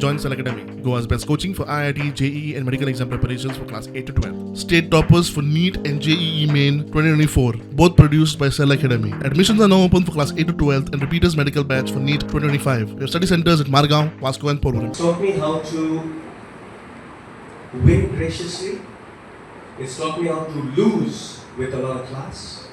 Join Cell Academy, Goa's best coaching for IIT, JEE and medical exam preparations for class 8 to 12. State toppers for NEET and JEE Main 2024, both produced by Cell Academy. Admissions are now open for class 8 to 12 and repeaters medical batch for NEET 2025. We have study centers at Margao, Vasco and Porvorim. Taught me how to win graciously. It's taught me how to lose with a lot of class.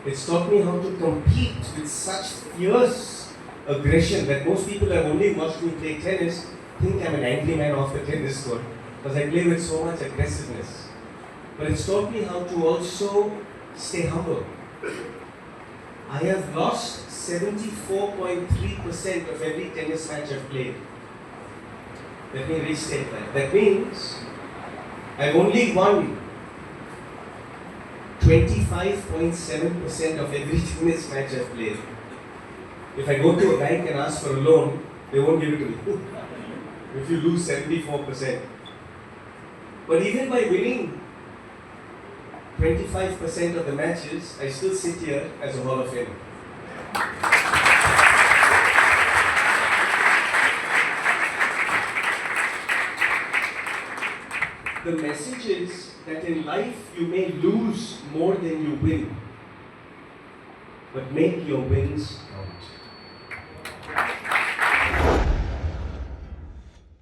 It's taught me how to compete with such fierce aggression that most people have only watched me play tennis think I'm an angry man off the tennis court because I play with so much aggressiveness. But it's taught me how to also stay humble. I have lost 74.3% of every tennis match I've played. Let me restate that. That means I've only won 25.7% of every tennis match I've played. If I go to a bank and ask for a loan, they won't give it to me. If you lose 74%. But even by winning 25% of the matches, I still sit here as a Hall of Famer. The message is that in life you may lose more than you win, but make your wins count.